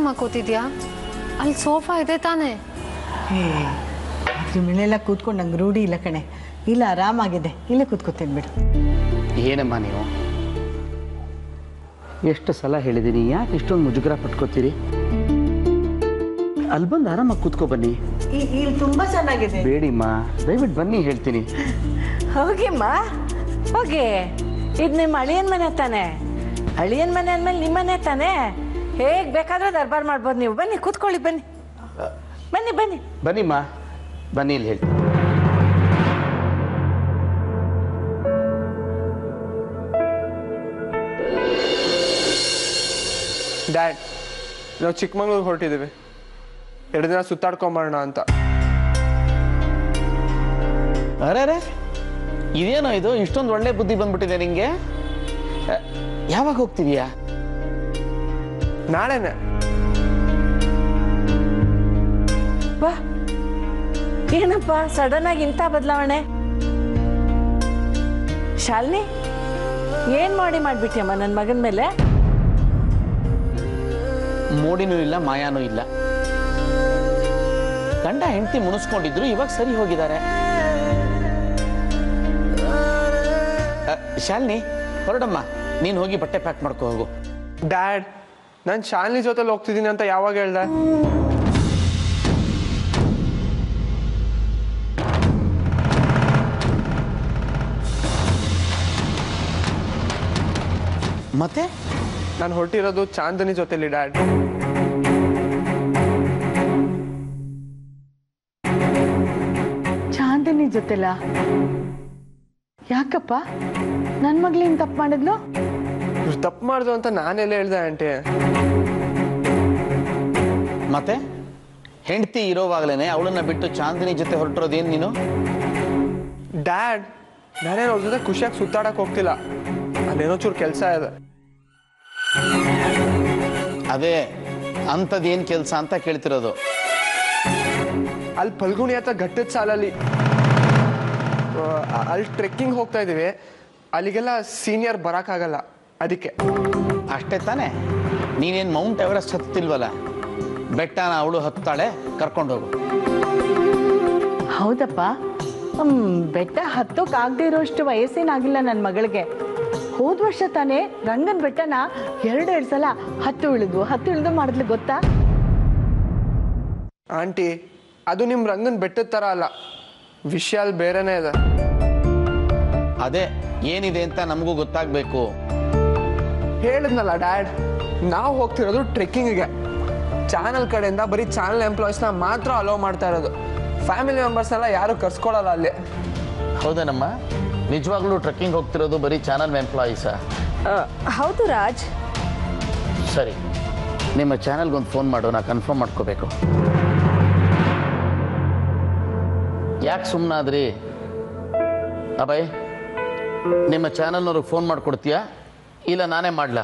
ಯಾಕಮ್ಮ ಕೂತಿದ್ಯಾ? ಅಲ್ಲಿ ಸೋಫಾ ಇದೆ ತಾನೇ? ಅದ್ರ ಮೇಲೆಲ್ಲ ಕೂತ್ಕೊಂಡು ನಂಗೆ ರೂಢಿ ಇಲ್ಲ ಕಣೆ. ಇಲ್ಲ, ಆರಾಮಾಗಿದೆ, ಇಲ್ಲೇ ಕೂತ್ಕೊತೀನಿ ಬಿಡು. ಏನಮ್ಮ ನೀವು ಎಷ್ಟು ಸಲ ಹೇಳಿದ್ದೀನಿ, ಯಾಕೆ ಇಷ್ಟೊಂದು ಮುಜುಗರ ಪಟ್ಕೋತೀರಿ? ಅಲ್ಲಿ ಬಂದು ಆರಾಮಾಗಿ ಕೂತ್ಕೊ ಬನ್ನಿ. ಇಲ್ಲಿ ತುಂಬಾ ಚೆನ್ನಾಗಿದೆ. ಬೇಡಿಮ್ಮ, ದಯವಿಟ್ಟು ಬನ್ನಿ ಹೇಳ್ತೀನಿ. ಹೋಗಿಮ್ಮ ಹೋಗಿ. ಇದು ನಿಮ್ಮ ಅಳಿಯನ್ ಮನೆ ತಾನೆ? ಅಳಿಯನ್ ಮನೆ ಅಂದಮೇಲೆ ನಿಮ್ಮ ಮನೆ ತಾನೆ? ಹೇಗೆ ಬೇಕಾದ್ರೆ ದರ್ಬಾರ್ ಮಾಡ್ಬೋದು ನೀವು. ಬನ್ನಿ ಕೂತ್ಕೊಳ್ಳಿ, ಬನ್ನಿ ಬನ್ನಿ ಬನ್ನಿ ಬನ್ನಿಮ್ಮ, ಬನ್ನಿ ಇಲ್ಲಿ ಹೇಳ್ತೀನಿ. ಡ್ಯಾಡ್, ನಾವು ಚಿಕ್ಕಮಂಗ್ಳೂರಿಗೆ ಹೊರಟಿದ್ದೀವಿ. 2 ದಿನ ಸುತ್ತಾಡ್ಕೊಂಬರೋಣ ಅಂತ. ಅರೆ ಇದೇನೋ ಇದು, ಇಷ್ಟೊಂದು ಒಳ್ಳೆ ಬುದ್ಧಿ ಬಂದ್ಬಿಟ್ಟಿದೆ ನಿಂಗೆ. ಯಾವಾಗ ಹೋಗ್ತಿದೀಯಾ? ನಾಳೆನೆ. ಬಾ. ಏನಪ್ಪ ಸಡನ್ ಆಗಿ ಇಂಥ ಬದಲಾವಣೆ? ಶಾಲಿನಿ, ಏನ್ ಮಾಡ್ಬಿಟ್ಟಿಯಮ್ಮ ನನ್ನ ಮಗನ ಮೇಲೆ? ಮೋಡಿನೂ ಇಲ್ಲ, ಮಾಯಾನೂ ಇಲ್ಲ. ಗಂಡ ಹೆಂಡತಿ ಮುನಿಸ್ಕೊಂಡಿದ್ರು, ಇವಾಗ ಸರಿ ಹೋಗಿದ್ದಾರೆ. ಶಾಲಿನಿ ಹೊರಡಮ್ಮ, ನೀನು ಹೋಗಿ ಬಟ್ಟೆ ಪ್ಯಾಕ್ ಮಾಡ್ಕೊ ಹೋಗು. ಡ್ಯಾಡ್, ನಾನು ಶಾಲಿನಿ ಜೊತೆಲಿ ಹೋಗ್ತಿದ್ದೀನಿ ಅಂತ ಯಾವಾಗ ಹೇಳ್ದೆ? ಮತ್ತೆ ನಾನು ಹೊರಟಿರೋದು ಚಾಂದನಿ ಜೊತೆಲಿ ಡ್ಯಾಡ್. ಚಾಂದನಿ ಜೊತೆಲ? ಯಾಕಪ್ಪ? ನನ್ನ ಮಗಳೇನು ತಪ್ಪು ಮಾಡಿದ್ಲು? ತಪ್ಪು ಮಾಡ್ದು ಅಂತ ನಾನೆಲ್ಲ ಹೇಳ್ದೆ ಆಂಟಿ? ಮತ್ತೆ ಹೆಂಡತಿ ಇರೋವಾಗ್ಲೇನೆ ಅವಳನ್ನ ಬಿಟ್ಟು ಚಾಂದಿನಿ ಜೊತೆ ಹೊರಟಿರೋದೇನು ನೀನು? ಡ್ಯಾಡ್, ನಾನೇನು ಅವ್ರ ಜೊತೆ ಖುಷಿಯಾಗಿ ಸುತ್ತಾಡಕ್ ಹೋಗ್ತಿಲ್ಲ. ಅಲ್ಲೇನೋ ಚೂರು ಕೆಲಸ ಇದೆ. ಅದೇ ಅಂಥದ್ದೇನು ಕೆಲಸ ಅಂತ ಕೇಳ್ತಿರೋದು. ಅಲ್ಲಿ ಫಲ್ಗುಣಿ ಹತ್ರ ಘಟ್ಟದ ಸಾಲಲ್ಲಿ ಅಲ್ಲಿ ಟ್ರೆಕ್ಕಿಂಗ್ ಹೋಗ್ತಾ ಇದೀವಿ. ಅಲ್ಲಿಗೆಲ್ಲ ಸೀನಿಯರ್ ಬರೋಕ್ಕಾಗಲ್ಲ, ಅದಕ್ಕೆ. ಅಷ್ಟೇ ತಾನೇ? ನೀನೇನು ಮೌಂಟ್ ಎವರೆಸ್ಟ್ ಹತ್ತಿಲ್ವಲ್ಲ, ಬೆಟ್ಟನ ಅವಳು ಹತ್ತಾಳೆ, ಕರ್ಕೊಂಡು ಹೋಗು. ಹೌದಪ್ಪ, ಬೆಟ್ಟ ಹತ್ತೋಕ್ಕಾಗದೇ ಇರೋಷ್ಟು ವಯಸ್ಸೇನಾಗಿಲ್ಲ ನನ್ನ ಮಗಳಿಗೆ. ಹೋದ ವರ್ಷ ತಾನೇ ರಂಗನ ಬೆಟ್ಟನ 2 ಸಲ ಹತ್ತು ಇಳಿದು ಮಾಡಿದ್ಲು, ಗೊತ್ತಾ? ಆಂಟಿ, ಅದು ನಿಮ್ಮ ರಂಗನ ಬೆಟ್ಟದ ಥರ ಅಲ್ಲ, ವಿಷಯ ಅಲ್ಲಿ ಬೇರೆನೇ ಇದೆ. ಅದೇ ಏನಿದೆ ಅಂತ ನಮಗೂ ಗೊತ್ತಾಗಬೇಕು. ಹೇಳಿದ್ನಲ್ಲ ಡ್ಯಾಡ್, ನಾವು ಹೋಗ್ತಿರೋದು ಟ್ರೆಕ್ಕಿಂಗಿಗೆ. ಚಾನಲ್ ಕಡೆಯಿಂದ ಬರೀ ಚಾನಲ್ ಎಂಪ್ಲಾಯೀಸ್ನ ಮಾತ್ರ ಅಲೋ ಮಾಡ್ತಾ ಇರೋದು. ಫ್ಯಾಮಿಲಿ ಮೆಂಬರ್ಸ್ನೆಲ್ಲ ಯಾರು ಕರ್ಸ್ಕೊಳ್ಳಲ್ಲ ಅಲ್ಲಿ. ಹೌದೇನಮ್ಮ? ನಿಜವಾಗ್ಲೂ ಟ್ರೆಕ್ಕಿಂಗ್ ಹೋಗ್ತಿರೋದು ಬರೀ ಚಾನಲ್ ಎಂಪ್ಲಾಯೀಸಾ? ಹೌದು ರಾಜ್. ಸರಿ, ನಿಮ್ಮ ಚಾನಲ್ಗೊಂದು ಫೋನ್ ಮಾಡು, ನಾ ಕನ್ಫರ್ಮ್ ಮಾಡ್ಕೋಬೇಕು. ಯಾಕೆ ಸುಮ್ಮನಾದ್ರಿ? ಅಭಯ್, ನಿಮ್ಮ ಚಾನಲ್ನವ್ರಿಗೆ ಫೋನ್ ಮಾಡಿಕೊಡ್ತೀಯಾ ಇಲ್ಲ ನಾನೇ ಮಾಡ್ಲಾ?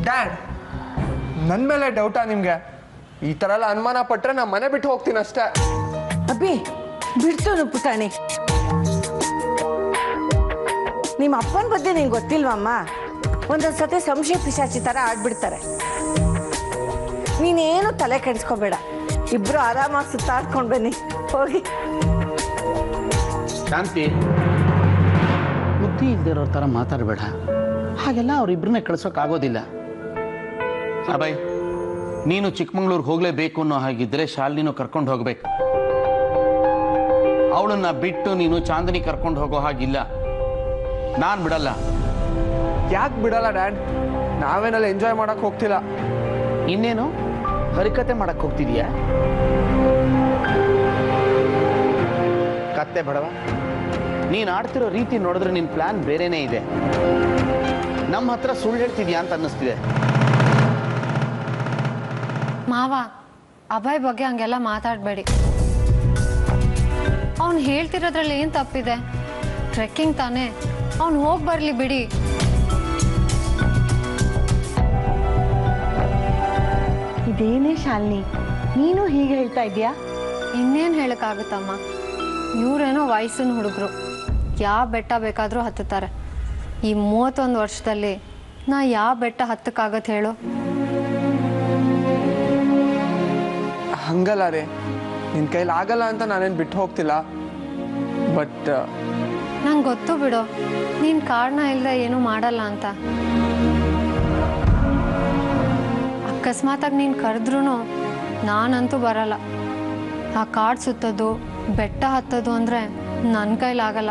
ಡ್ಯಾಡ್, ನನ್ನ ಮೇಲೆ ಡೌಟಾ ನಿಮಗೆ? ಈ ಥರ ಎಲ್ಲ ಅನುಮಾನ ಪಟ್ಟರೆ ನಾನು ಮನೆ ಬಿಟ್ಟು ಹೋಗ್ತೀನಿ ಅಷ್ಟೇ. ಅಬ್ಬಿ ಬಿಡ್ತು ಪುಟಾಣಿ. ನಿಮ್ಮ ಅಪ್ಪನ ಬಗ್ಗೆ ನಿಂಗೆ ಗೊತ್ತಿಲ್ವಮ್ಮ? ಒಂದೊಂದು ಸತಿ ಸಂಶಯ ಪಿಶಾಚಿ ಥರ ಆಡ್ಬಿಡ್ತಾರೆ. ನೀನೇನು ತಲೆ ಕೆಡಿಸ್ಕೋಬೇಡ, ಇಬ್ರು ಆರಾಮಾಗಿ ಸುತ್ತಾಡ್ಕೊಂಡು ಬನ್ನಿ, ಹೋಗಿ. ಶಾಂತಿ, ಬುದ್ಧಿ ಇಲ್ದಿರೋ ಥರ ಮಾತಾಡಬೇಡ. ಹಾಗೆಲ್ಲ ಅವ್ರಿಬ್ರನ್ನೇ ಕಳ್ಸೋಕ್ಕಾಗೋದಿಲ್ಲ. ಅಭಯ್, ನೀನು ಚಿಕ್ಕಮಂಗ್ಳೂರ್ಗೆ ಹೋಗಲೇಬೇಕು ಅನ್ನೋ ಹಾಗಿದ್ರೆ ಶಾಲಿನಿನೂ ಕರ್ಕೊಂಡು ಹೋಗ್ಬೇಕು. ಅವಳನ್ನ ಬಿಟ್ಟು ನೀನು ಚಾಂದಿನಿ ಕರ್ಕೊಂಡು ಹೋಗೋ ಹಾಗಿಲ್ಲ. ನಾನು ಬಿಡಲ್ಲ. ಯಾಕೆ ಬಿಡಲ್ಲ ಡ್ಯಾಡ್? ನಾವೇನೆಲ್ಲ ಎಂಜಾಯ್ ಮಾಡಕ್ ಹೋಗ್ತಿಲ್ಲ. ಇನ್ನೇನು ಹರಿಕತೆ ಮಾಡಕ್ ಹೋಗ್ತಿದೀಯಾ? ಕತ್ತೆ ಬಡವ, ನೀನು ಆಡ್ತಿರೋ ರೀತಿ ನೋಡಿದ್ರೆ ನಿನ್ನ ಪ್ಲಾನ್ ಬೇರೆನೇ ಇದೆ. ನಮ್ಮ ಹತ್ರ ಸುಳ್ಳು ಹೇಳ್ತಿದ್ಯಾ ಅಂತ ಅನ್ನಿಸ್ತಿದೆ. ಮಾವ, ಅಭಯ್ ಬಗ್ಗೆ ಹಂಗೆಲ್ಲ ಮಾತಾಡಬೇಡಿ. ಅವ್ನು ಹೇಳ್ತಿರೋದ್ರಲ್ಲಿ ಏನು ತಪ್ಪಿದೆ? ಟ್ರೆಕ್ಕಿಂಗ್ ತಾನೇ, ಅವ್ನು ಹೋಗಿ ಬರಲಿ ಬಿಡಿ. ಇದೇನೇ ಶಾಲಿನಿ, ನೀನು ಹೀಗೆ ಹೇಳ್ತಾ ಇದೀಯಾ? ಇನ್ನೇನು ಹೇಳಕ್ಕಾಗುತ್ತಮ್ಮ? ಇವರೇನೋ ವಯಸ್ಸಿನ ಹುಡುಗರು, ಯಾವ ಬೆಟ್ಟ ಬೇಕಾದರೂ ಹತ್ತುತ್ತಾರೆ. ಈ 31 ವರ್ಷದಲ್ಲಿ ನಾ ಯಾವ ಬೆಟ್ಟ ಹತ್ತಕ್ಕಾಗತ್ತೆ ಹೇಳು? ಹಂಗಲ್ಲ ರೀ, ನಿನ್ನ ಕೈಲಿ ಆಗಲ್ಲ ಅಂತ ನಾನೇನು ಬಿಟ್ಟು ಹೋಗ್ತಿಲ್ಲ. ಬಟ್ ನಂಗೆ ಗೊತ್ತು ಬಿಡು, ನೀನು ಕಾರಣ ಇಲ್ಲದೆ ಏನೂ ಮಾಡಲ್ಲ ಅಂತ. ಅಕಸ್ಮಾತಾಗಿ ನೀನು ಕರೆದ್ರೂ ನಾನಂತೂ ಬರಲ್ಲ. ಆ ಕಾಡು ಸುತ್ತೋದು, ಬೆಟ್ಟ ಹತ್ತೋದು ಅಂದರೆ ನನ್ನ ಕೈಲಾಗಲ್ಲ.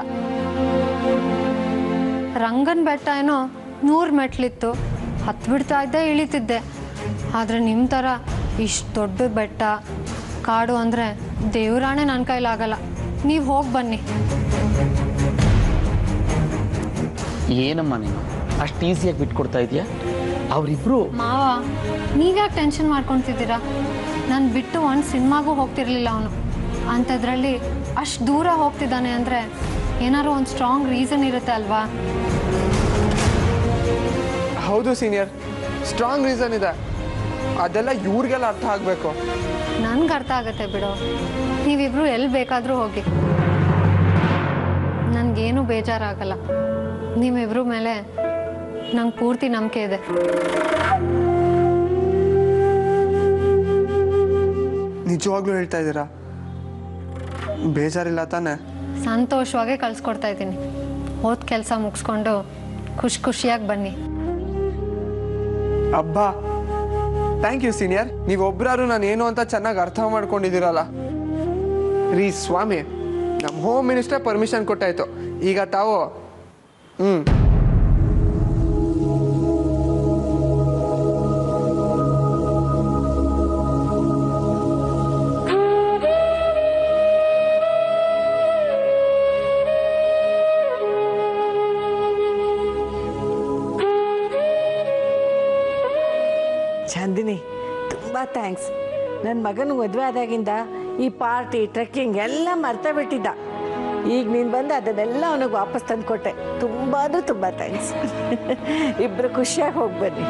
ರಂಗನ ಬೆಟ್ಟ ಏನೋ 100 ಮೆಟ್ಲಿತ್ತು, ಹತ್ಬಿಡ್ತಾ ಇದ್ದೆ, ಇಳಿತಿದ್ದೆ. ಆದರೆ ನಿಮ್ಮ ಥರ ಇಷ್ಟು ದೊಡ್ಡ ಬೆಟ್ಟ ಕಾಡು ಅಂದರೆ ದೇವರಾಣೆ ನನ್ನ ಕೈಲಾಗಲ್ಲ. ನೀವು ಹೋಗಿ ಬನ್ನಿ. ಏನಮ್ಮ ನೀನು ಅಷ್ಟು ಈಸಿಯಾಗಿ ಬಿಟ್ಕೊಡ್ತಾ ಇದೆಯಾ? ಅವರಿಬ್ರು ಮಾವ, ನೀವ್ಯಾಕೆ ಟೆನ್ಷನ್ ಮಾಡ್ಕೊತಿದ್ದೀರಾ? ನಾನು ಬಿಟ್ಟು ಒಂದು ಸಿನಿಮಾಗೂ ಹೋಗ್ತಿರ್ಲಿಲ್ಲ ಅವನು. ಅಂಥದ್ರಲ್ಲಿ ಅಷ್ಟು ದೂರ ಹೋಗ್ತಿದ್ದಾನೆ ಅಂದರೆ ಏನಾದ್ರು ಒಂದು ಸ್ಟ್ರಾಂಗ್ ರೀಸನ್ ಇರುತ್ತೆ ಅಲ್ವಾ? ಹೌದು ಸೀನಿಯರ್, ಸ್ಟ್ರಾಂಗ್ ರೀಸನ್ ಇದೆ. ಅದೆಲ್ಲ ಇವ್ರಿಗೆಲ್ಲ ಅರ್ಥ ಆಗಬೇಕು. ನನ್ಗೆ ಅರ್ಥ ಆಗತ್ತೆ ಬಿಡು. ನೀವಿಬ್ರು ಎಲ್ಲಿ ಬೇಕಾದರೂ ಹೋಗಿ, ನನಗೇನು ಬೇಜಾರಾಗಲ್ಲ. ನಿಮ್ಮಿಬ್ರ ಮೇಲೆ ನಂಗೆ ಪೂರ್ತಿ ನಂಬಿಕೆ ಇದೆ. ನಿಜವಾಗ್ಲೂ ಹೇಳ್ತಾ ಇದ್ದೀರಾ? ಬೇಜಾರಿಲ್ಲ ತಾನೆ? ಸಂತೋಷವಾಗೇ ಕಳ್ಸ್ಕೊಡ್ತಾ ಇದ್ದೀನಿ. ಹೋದ ಕೆಲಸ ಮುಗಿಸ್ಕೊಂಡು ಖುಷಿಯಾಗಿ ಬನ್ನಿ. ಅಬ್ಬಾ, ಥ್ಯಾಂಕ್ ಯು ಸೀನಿಯರ್. ನೀವೊಬ್ಬರಾರು ನಾನು ಏನು ಅಂತ ಚೆನ್ನಾಗಿ ಅರ್ಥ ಮಾಡ್ಕೊಂಡಿದ್ದೀರಲ್ಲ. ರೀ ಸ್ವಾಮಿ, ನಮ್ಮ ಹೋಮ್ ಮಿನಿಸ್ಟರ್ ಪರ್ಮಿಷನ್ ಕೊಟ್ಟಾಯ್ತು. ಈಗ ತಾವು ಚಂದಿನಿ, ತುಂಬ ಥ್ಯಾಂಕ್ಸ್. ನನ್ನ ಮಗನಿಗೆ ಮದುವೆ ಆದಾಗಿಂದ ಈ ಪಾರ್ಟಿ ಟ್ರೆಕ್ಕಿಂಗ್ ಎಲ್ಲ ಮರ್ತ ಬಿಟ್ಟಿದ್ದ. ಈಗ ನೀನು ಬಂದು ಅದನ್ನೆಲ್ಲ ಅವನಿಗೆ ವಾಪಸ್ ತಂದು ಕೊಟ್ಟೆ. ತುಂಬ ಅಂದರೆ ತುಂಬ ಥ್ಯಾಂಕ್ಸ್. ಇಬ್ಬರು ಖುಷಿಯಾಗಿ ಹೋಗಿ ಬನ್ನಿ.